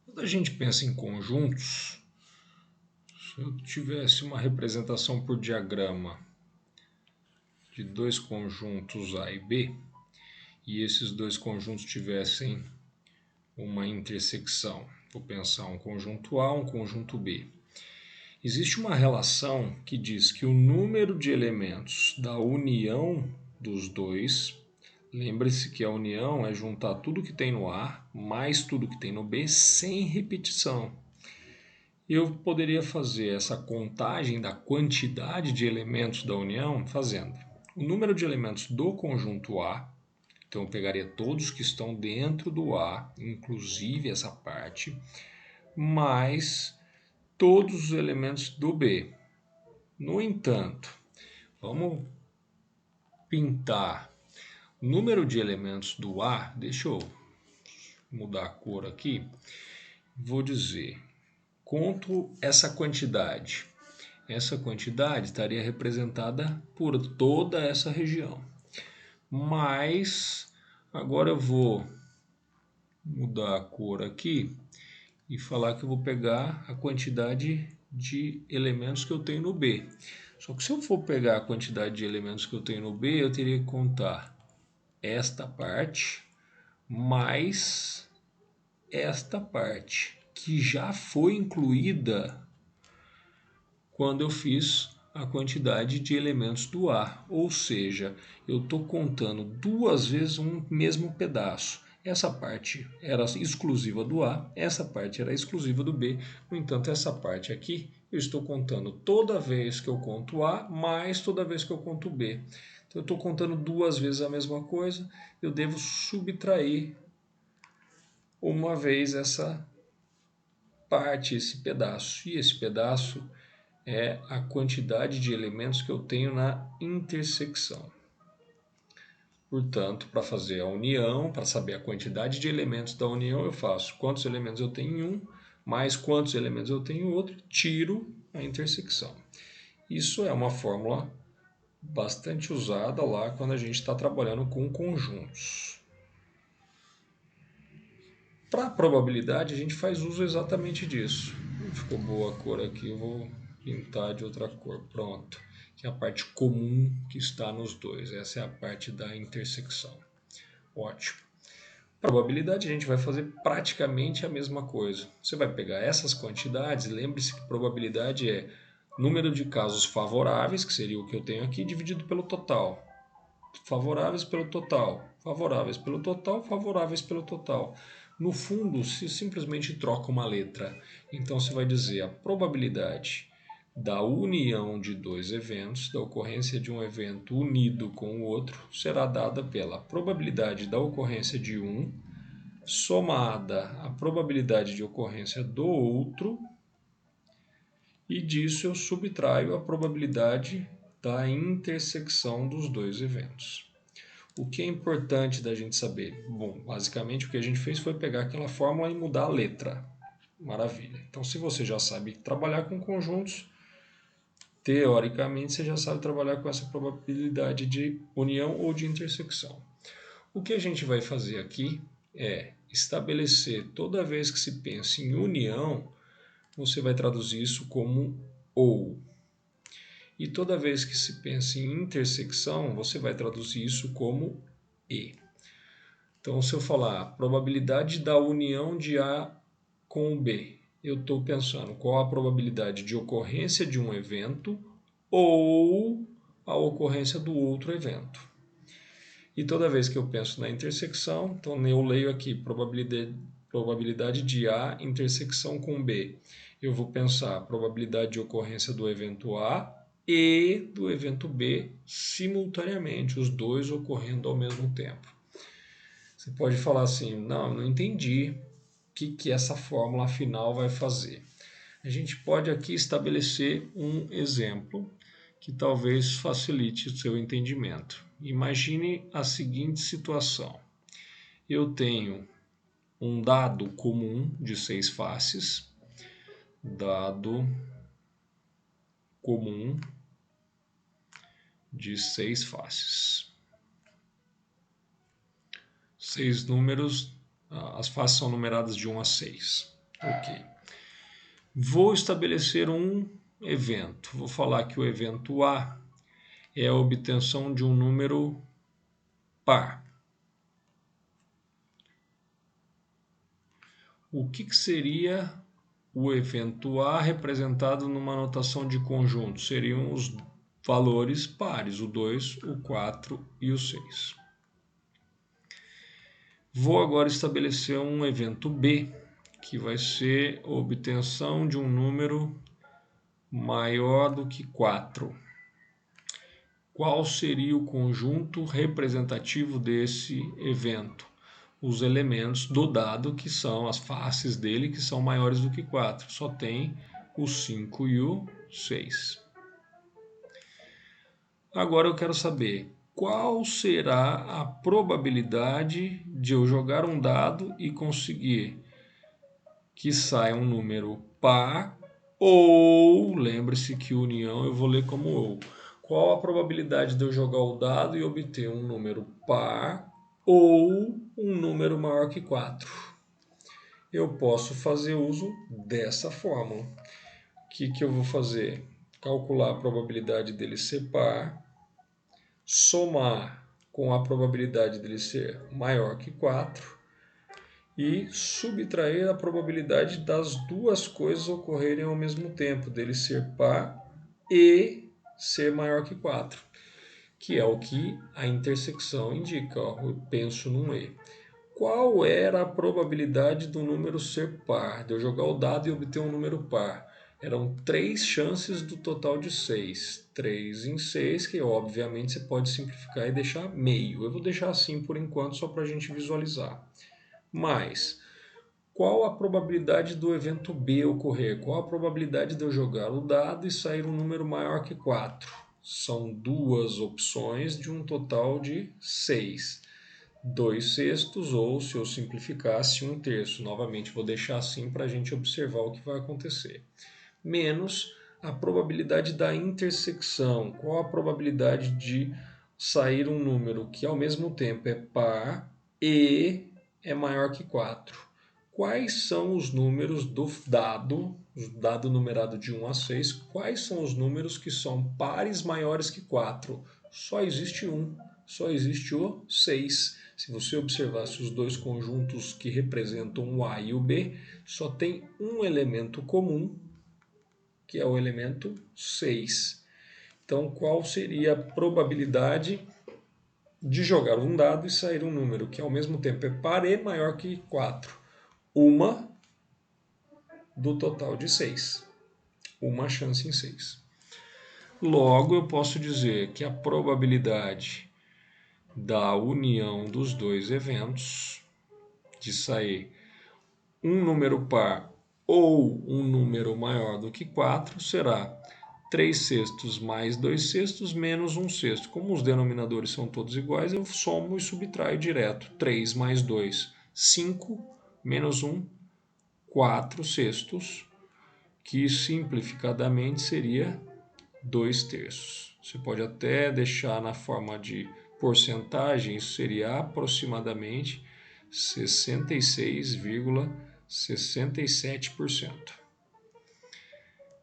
Quando a gente pensa em conjuntos, se eu tivesse uma representação por diagrama de dois conjuntos A e B, e esses dois conjuntos tivessem uma intersecção, vou pensar um conjunto A, um conjunto B. Existe uma relação que diz que o número de elementos da união dos dois, lembre-se que a união é juntar tudo que tem no A mais tudo que tem no B sem repetição. Eu poderia fazer essa contagem da quantidade de elementos da união fazendo o número de elementos do conjunto A. Então eu pegaria todos que estão dentro do A, inclusive essa parte, mais todos os elementos do B. No entanto, vamos pintar o número de elementos do A. Deixa eu mudar a cor aqui. Vou dizer, conto essa quantidade. Essa quantidade estaria representada por toda essa região. Mas agora eu vou mudar a cor aqui e falar que eu vou pegar a quantidade de elementos que eu tenho no B. Só que se eu for pegar a quantidade de elementos que eu tenho no B, eu teria que contar esta parte mais esta parte, que já foi incluída quando eu fiz a quantidade de elementos do A. Ou seja, eu estou contando duas vezes um mesmo pedaço. Essa parte era exclusiva do A, essa parte era exclusiva do B. No entanto, essa parte aqui eu estou contando toda vez que eu conto A, mais toda vez que eu conto B. Então, eu estou contando duas vezes a mesma coisa, eu devo subtrair uma vez essa parte, esse pedaço. E esse pedaço é a quantidade de elementos que eu tenho na intersecção. Portanto, para fazer a união, para saber a quantidade de elementos da união, eu faço quantos elementos eu tenho em um, mais quantos elementos eu tenho em outro, tiro a intersecção. Isso é uma fórmula bastante usada lá quando a gente está trabalhando com conjuntos. Para a probabilidade, a gente faz uso exatamente disso. Ficou boa a cor aqui, eu vou pintar de outra cor. Pronto. Que é a parte comum que está nos dois. Essa é a parte da intersecção. Ótimo. Probabilidade, a gente vai fazer praticamente a mesma coisa. Você vai pegar essas quantidades, lembre-se que probabilidade é número de casos favoráveis, que seria o que eu tenho aqui, dividido pelo total. Favoráveis pelo total, favoráveis pelo total, favoráveis pelo total. No fundo, se simplesmente troca uma letra, então você vai dizer a probabilidade da união de dois eventos, da ocorrência de um evento unido com o outro, será dada pela probabilidade da ocorrência de um somada à probabilidade de ocorrência do outro, e disso eu subtraio a probabilidade da intersecção dos dois eventos. O que é importante da gente saber? Bom, basicamente o que a gente fez foi pegar aquela fórmula e mudar a letra. Maravilha. Então, se você já sabe trabalhar com conjuntos, teoricamente você já sabe trabalhar com essa probabilidade de união ou de intersecção. O que a gente vai fazer aqui é estabelecer, toda vez que se pensa em união, você vai traduzir isso como ou. E toda vez que se pensa em intersecção, você vai traduzir isso como e. Então, se eu falar probabilidade da união de A com B, eu estou pensando qual a probabilidade de ocorrência de um evento ou a ocorrência do outro evento. E toda vez que eu penso na intersecção, então eu leio aqui probabilidade de A intersecção com B. Eu vou pensar a probabilidade de ocorrência do evento A e do evento B simultaneamente, os dois ocorrendo ao mesmo tempo. Você pode falar assim, não entendi o que essa fórmula final vai fazer. A gente pode aqui estabelecer um exemplo que talvez facilite o seu entendimento. Imagine a seguinte situação. Eu tenho um dado comum de 6 faces, dado comum de 6 faces. 6 números, as faces são numeradas de 1 a 6. Ok. Vou estabelecer um evento. Vou falar que o evento A é a obtenção de um número par. O que seria o evento A representado numa notação de conjunto? Seriam os valores pares, o 2, o 4 e o 6. Vou agora estabelecer um evento B, que vai ser a obtenção de um número maior do que 4. Qual seria o conjunto representativo desse evento? Os elementos do dado, que são as faces dele, que são maiores do que 4. Só tem o 5 e o 6. Agora eu quero saber qual será a probabilidade de eu jogar um dado e conseguir que saia um número par ou, lembre-se que união eu vou ler como ou. Qual a probabilidade de eu jogar o dado e obter um número par ou um número maior que 4? Eu posso fazer uso dessa fórmula. O que eu vou fazer? Calcular a probabilidade dele ser par, somar com a probabilidade dele ser maior que 4 e subtrair a probabilidade das duas coisas ocorrerem ao mesmo tempo, dele ser par e ser maior que 4, que é o que a intersecção indica. Eu penso num E. Qual era a probabilidade do número ser par? De eu jogar o dado e obter um número par. Eram 3 chances do total de 6. 3 em 6, que obviamente você pode simplificar e deixar meio. Eu vou deixar assim por enquanto, só para a gente visualizar. Mas, qual a probabilidade do evento B ocorrer? Qual a probabilidade de eu jogar o dado e sair um número maior que 4? São duas opções de um total de 6. 2/6 ou, se eu simplificasse, 1/3. Novamente, vou deixar assim para a gente observar o que vai acontecer. Menos a probabilidade da intersecção. Qual a probabilidade de sair um número que ao mesmo tempo é par e é maior que 4? Quais são os números do dado numerado de 1 a 6, quais são os números que são pares maiores que 4? Só existe um, só existe o 6. Se você observasse os dois conjuntos que representam o A e o B, só tem um elemento comum, que é o elemento 6. Então, qual seria a probabilidade de jogar um dado e sair um número que ao mesmo tempo é par e maior que 4? Uma do total de 6. Uma chance em 6. Logo, eu posso dizer que a probabilidade da união dos dois eventos, de sair um número par ou um número maior do que 4, será 3/6 mais 2/6 menos 1/6. Como os denominadores são todos iguais, eu somo e subtraio direto. 3 mais 2, 5, menos 1, 4/6, que simplificadamente seria 2/3. Você pode até deixar na forma de porcentagem, isso seria aproximadamente 66,67%.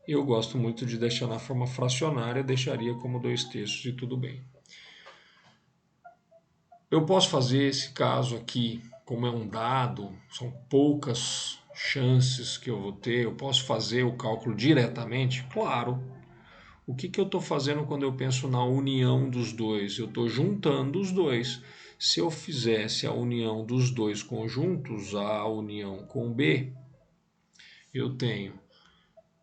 Eu gosto muito de deixar na forma fracionária, deixaria como 2/3 e tudo bem. Eu posso fazer esse caso aqui, como é um dado, são poucas chances que eu vou ter, eu posso fazer o cálculo diretamente? Claro. O que eu estou fazendo quando eu penso na união dos dois? Eu estou juntando os dois. Se eu fizesse a união dos dois conjuntos, a união com B, eu tenho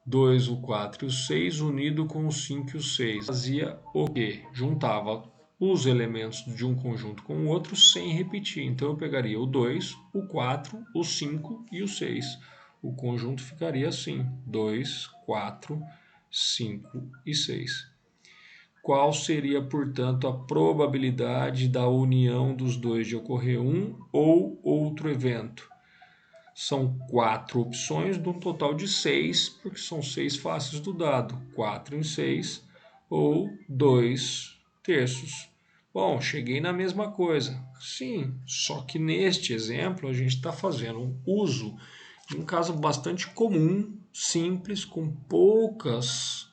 2, o 4 e o 6 unido com o 5 e o 6. Fazia o quê? Juntava os elementos de um conjunto com o outro sem repetir. Então eu pegaria o 2, o 4, o 5 e o 6. O conjunto ficaria assim: 2, 4, 5 e 6. Qual seria, portanto, a probabilidade da união dos dois de ocorrer um ou outro evento? São 4 opções de um total de 6, porque são 6 faces do dado. 4 em 6 ou 2/3. Bom, cheguei na mesma coisa. Sim, só que neste exemplo a gente está fazendo um uso Um caso bastante comum, simples, com poucas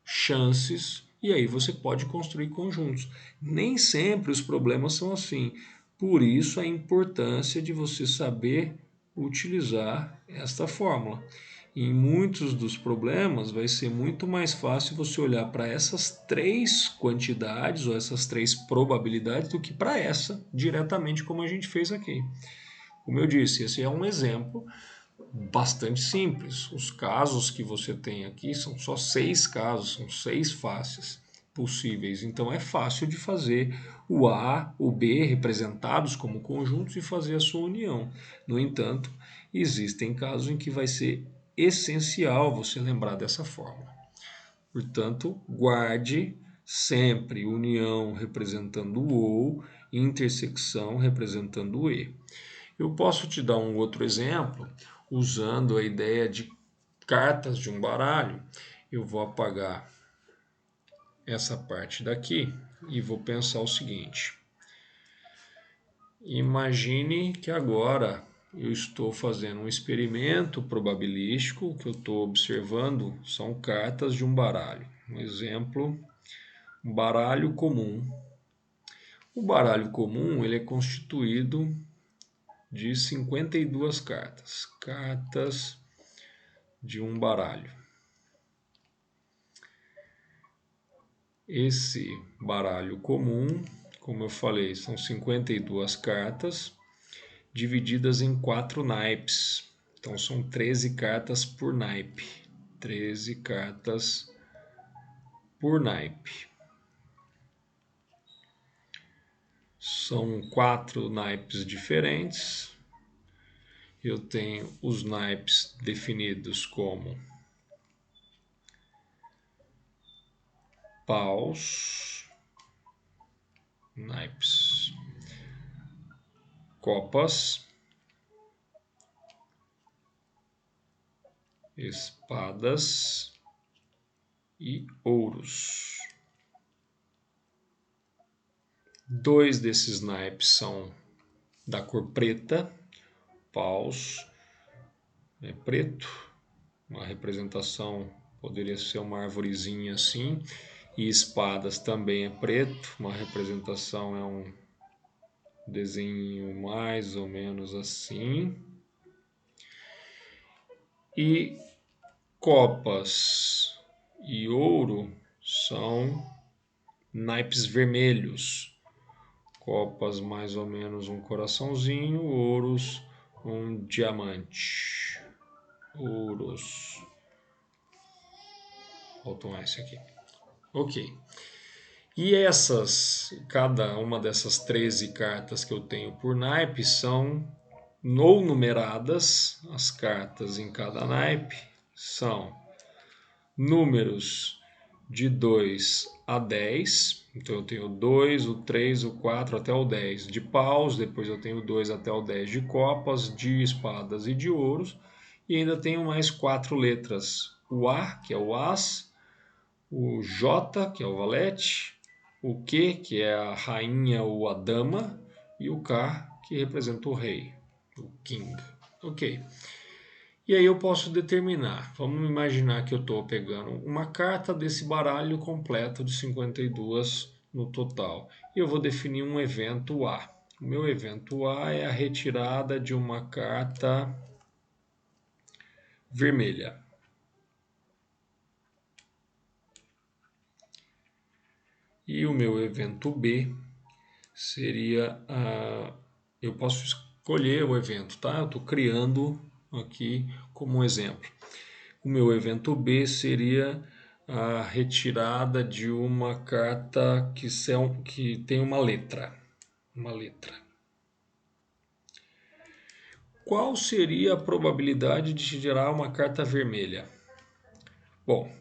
chances, e aí você pode construir conjuntos. Nem sempre os problemas são assim. Por isso a importância de você saber utilizar esta fórmula. Em muitos dos problemas vai ser muito mais fácil você olhar para essas três quantidades ou essas três probabilidades do que para essa diretamente como a gente fez aqui. Como eu disse, esse é um exemplo bastante simples. Os casos que você tem aqui são só 6 casos, são 6 faces possíveis. Então é fácil de fazer o A, o B representados como conjuntos e fazer a sua união. No entanto, existem casos em que vai ser essencial você lembrar dessa fórmula. Portanto, guarde sempre união representando o ou, intersecção representando o e. Eu posso te dar um outro exemplo usando a ideia de cartas de um baralho. Eu vou apagar essa parte daqui e vou pensar o seguinte. Imagine que agora eu estou fazendo um experimento probabilístico, o que eu estou observando são cartas de um baralho. Um exemplo, um baralho comum. O baralho comum ele é constituído de 52 cartas. Cartas de um baralho. Esse baralho comum, como eu falei, são 52 cartas divididas em 4 naipes. Então são 13 cartas por naipe. 13 cartas por naipe. São 4 naipes diferentes. Eu tenho os naipes definidos como paus, naipes, copas, espadas e ouros. 2 desses naipes são da cor preta, paus é preto, uma representação poderia ser uma arvorezinha assim, e espadas também é preto, uma representação é um desenho mais ou menos assim. E copas e ouro são naipes vermelhos. Copas mais ou menos um coraçãozinho, ouros um diamante. Ouros. Faltou esse aqui. Ok. E cada uma dessas 13 cartas que eu tenho por naipe são ou numeradas, as cartas em cada naipe são números de 2 a 10. Então eu tenho 2, o 3, o 4 até o 10 de paus, depois eu tenho 2 até o 10 de copas, de espadas e de ouros, e ainda tenho mais 4 letras. O A, que é o as, o J, que é o valete, o Q, que é a rainha ou a dama, e o K, que representa o rei, o king. Ok. E aí eu posso determinar, vamos imaginar que eu estou pegando uma carta desse baralho completo de 52 no total. E eu vou definir um evento A. O meu evento A é a retirada de uma carta vermelha. E o meu evento B seria, eu posso escolher o evento, tá? Eu estou criando aqui como um exemplo. O meu evento B seria a retirada de uma carta que tem uma letra. Uma letra. Qual seria a probabilidade de gerar uma carta vermelha? Bom,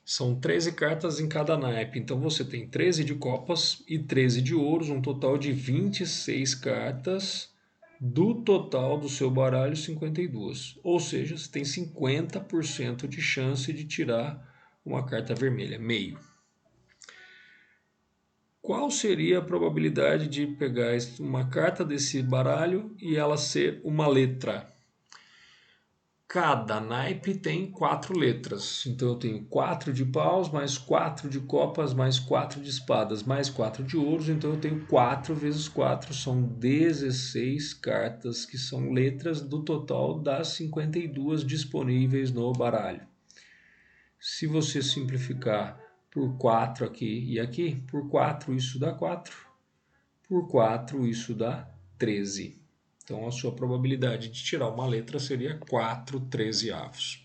são 13 cartas em cada naipe, então você tem 13 de copas e 13 de ouros, um total de 26 cartas do total do seu baralho 52. Ou seja, você tem 50% de chance de tirar uma carta vermelha, meio. Qual seria a probabilidade de pegar uma carta desse baralho e ela ser uma letra? cada naipe tem 4 letras. Então eu tenho 4 de paus, mais 4 de copas, mais 4 de espadas, mais 4 de ouros. Então eu tenho 4 vezes 4, são 16 cartas que são letras do total das 52 disponíveis no baralho. Se você simplificar por 4 aqui e aqui, por 4 isso dá 4, por 4 isso dá 13. Então, a sua probabilidade de tirar uma letra seria 4/13.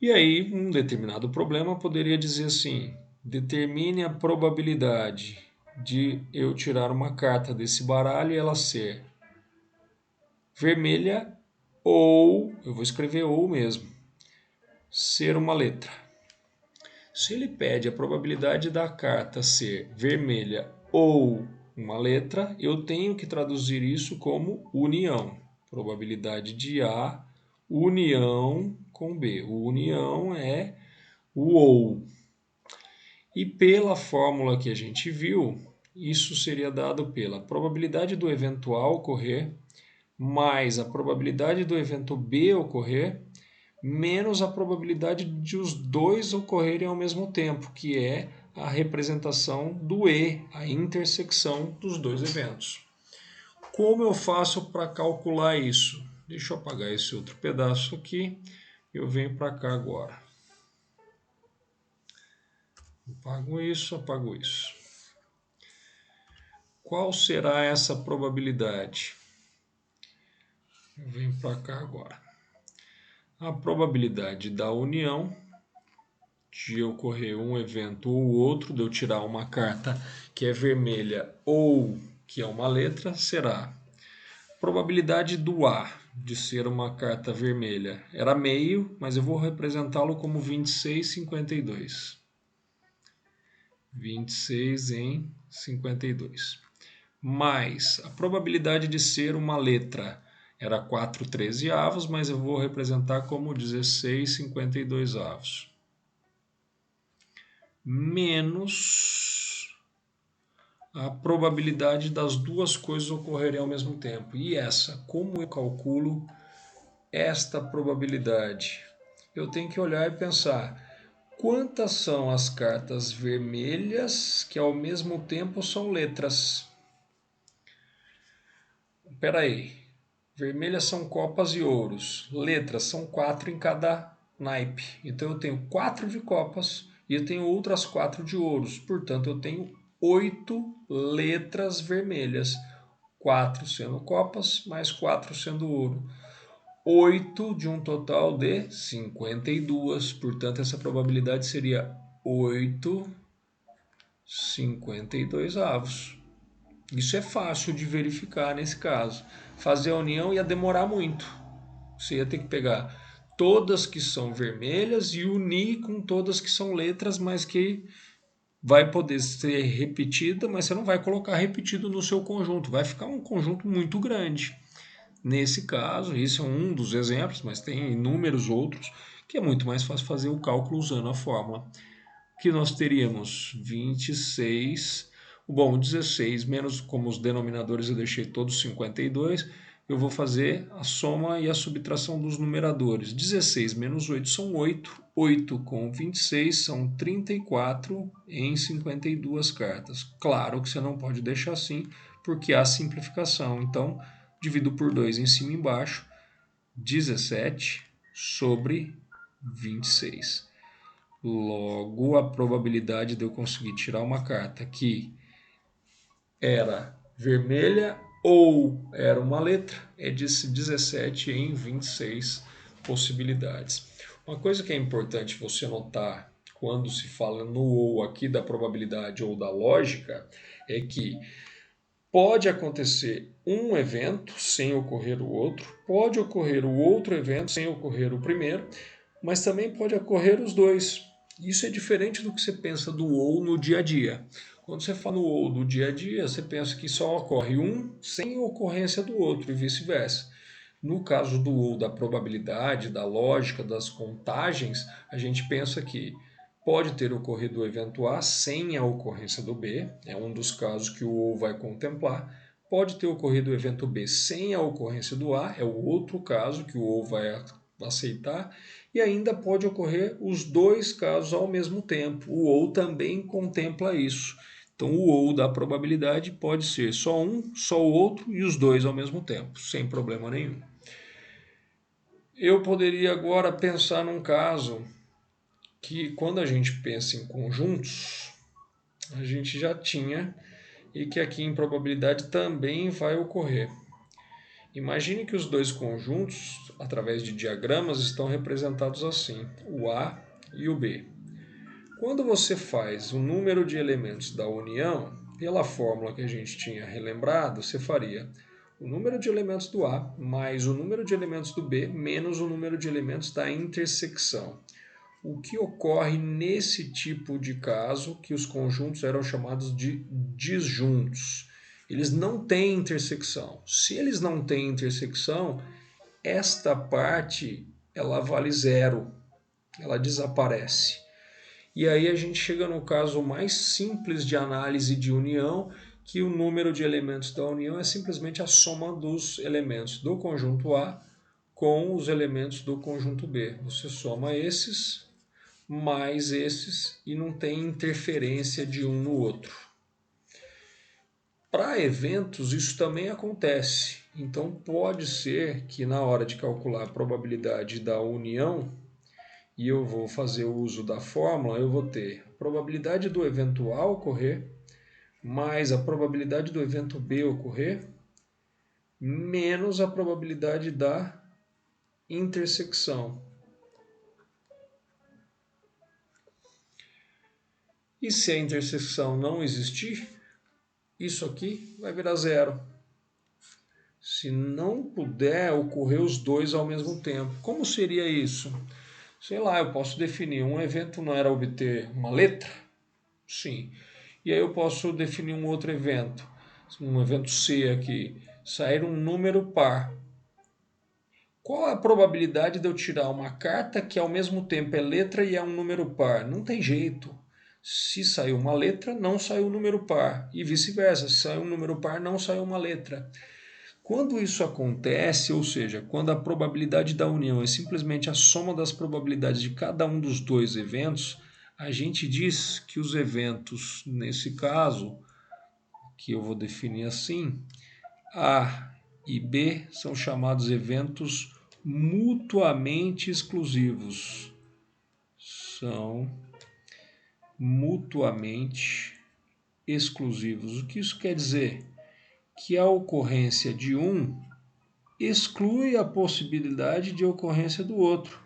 E aí, um determinado problema poderia dizer assim: determine a probabilidade de eu tirar uma carta desse baralho e ela ser vermelha ou, eu vou escrever ou mesmo, ser uma letra. Se ele pede a probabilidade da carta ser vermelha ou uma letra, eu tenho que traduzir isso como união. Probabilidade de A, união com B. O união é o ou. E pela fórmula que a gente viu, isso seria dado pela probabilidade do evento A ocorrer mais a probabilidade do evento B ocorrer menos a probabilidade de os dois ocorrerem ao mesmo tempo, que é a representação do E, a intersecção dos dois eventos. Como eu faço para calcular isso? Deixa eu apagar esse outro pedaço aqui. Eu venho para cá agora. Apago isso, apago isso. Qual será essa probabilidade? Eu venho para cá agora. A probabilidade da união de ocorrer um evento ou outro, de eu tirar uma carta que é vermelha ou que é uma letra, será probabilidade do A de ser uma carta vermelha era meio, mas eu vou representá-lo como 26/52. 26 em 52. Mais a probabilidade de ser uma letra era 4/13, mas eu vou representar como 16/52. Menos a probabilidade das duas coisas ocorrerem ao mesmo tempo. E essa, como eu calculo esta probabilidade? Eu tenho que olhar e pensar quantas são as cartas vermelhas que ao mesmo tempo são letras. Espera aí. Vermelhas são copas e ouros. Letras são 4 em cada naipe. Então eu tenho 4 de copas e eu tenho outras 4 de ouros. Portanto, eu tenho 8 letras vermelhas. 4 sendo copas, mais 4 sendo ouro. 8 de um total de 52. Portanto, essa probabilidade seria 8/52. Isso é fácil de verificar nesse caso. Fazer a união ia demorar muito. Você ia ter que pegar todas que são vermelhas e unir com todas que são letras, mas que vai poder ser repetida, mas você não vai colocar repetido no seu conjunto. Vai ficar um conjunto muito grande. Nesse caso, esse é um dos exemplos, mas tem inúmeros outros, que é muito mais fácil fazer o cálculo usando a fórmula. Que nós teríamos 26, bom, 16 menos, como os denominadores eu deixei todos 52, eu vou fazer a soma e a subtração dos numeradores. 16 menos 8 são 8, 8 com 26 são 34 em 52 cartas. Claro que você não pode deixar assim, porque há simplificação. Então, divido por 2 em cima e embaixo, 17 sobre 26. Logo, a probabilidade de eu conseguir tirar uma carta que era vermelha ou era uma letra é de 17 em 26 possibilidades. Uma coisa que é importante você notar quando se fala no ou aqui da probabilidade ou da lógica é que pode acontecer um evento sem ocorrer o outro, pode ocorrer o outro evento sem ocorrer o primeiro, mas também pode ocorrer os dois. Isso é diferente do que você pensa do ou no dia a dia. Quando você fala no ou do dia a dia, você pensa que só ocorre um sem ocorrência do outro e vice-versa. No caso do ou da probabilidade, da lógica, das contagens, a gente pensa que pode ter ocorrido o evento A sem a ocorrência do B, é um dos casos que o ou vai contemplar. Pode ter ocorrido o evento B sem a ocorrência do A, é o outro caso que o ou vai aceitar, e ainda pode ocorrer os dois casos ao mesmo tempo. O ou também contempla isso. Então, o ou da probabilidade pode ser só um, só o outro e os dois ao mesmo tempo, sem problema nenhum. Eu poderia agora pensar num caso que, quando a gente pensa em conjuntos, a gente já tinha e que aqui em probabilidade também vai ocorrer. Imagine que os dois conjuntos, através de diagramas, estão representados assim, o A e o B. Quando você faz o número de elementos da união, pela fórmula que a gente tinha relembrado, você faria o número de elementos do A mais o número de elementos do B menos o número de elementos da intersecção. O que ocorre nesse tipo de caso, que os conjuntos eram chamados de disjuntos. Eles não têm intersecção. Se eles não têm intersecção, esta parte ela vale zero, ela desaparece. E aí a gente chega no caso mais simples de análise de união, que o número de elementos da união é simplesmente a soma dos elementos do conjunto A com os elementos do conjunto B. Você soma esses mais esses e não tem interferência de um no outro. Para eventos, isso também acontece. Então, pode ser que na hora de calcular a probabilidade da união, e eu vou fazer o uso da fórmula, eu vou ter a probabilidade do evento A ocorrer, mais a probabilidade do evento B ocorrer, menos a probabilidade da intersecção. E se a interseção não existir, isso aqui vai virar zero. Se não puder ocorrer os dois ao mesmo tempo. Como seria isso? Sei lá, eu posso definir um evento não era obter uma letra? Sim. E aí eu posso definir um outro evento C aqui, sair um número par. Qual a probabilidade de eu tirar uma carta que ao mesmo tempo é letra e é um número par? Não tem jeito. Se saiu uma letra, não saiu um número par. E vice-versa, se saiu um número par, não saiu uma letra. Quando isso acontece, ou seja, quando a probabilidade da união é simplesmente a soma das probabilidades de cada um dos dois eventos, a gente diz que os eventos, nesse caso, que eu vou definir assim, A e B são chamados eventos mutuamente exclusivos. São mutuamente exclusivos. O que isso quer dizer? Que a ocorrência de um exclui a possibilidade de ocorrência do outro.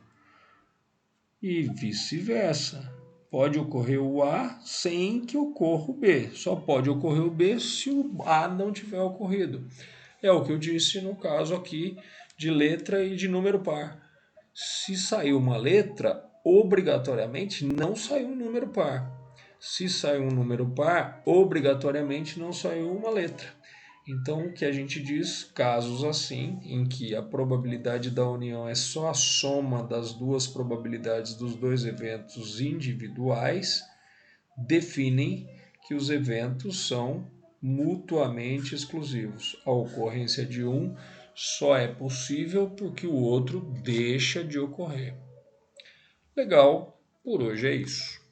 E vice-versa. Pode ocorrer o A sem que ocorra o B. Só pode ocorrer o B se o A não tiver ocorrido. É o que eu disse no caso aqui de letra e de número par. Se saiu uma letra, obrigatoriamente não saiu um número par. Se saiu um número par, obrigatoriamente não saiu uma letra. Então, o que a gente diz, casos assim, em que a probabilidade da união é só a soma das duas probabilidades dos dois eventos individuais, definem que os eventos são mutuamente exclusivos. A ocorrência de um só é possível porque o outro deixa de ocorrer. Legal, por hoje é isso.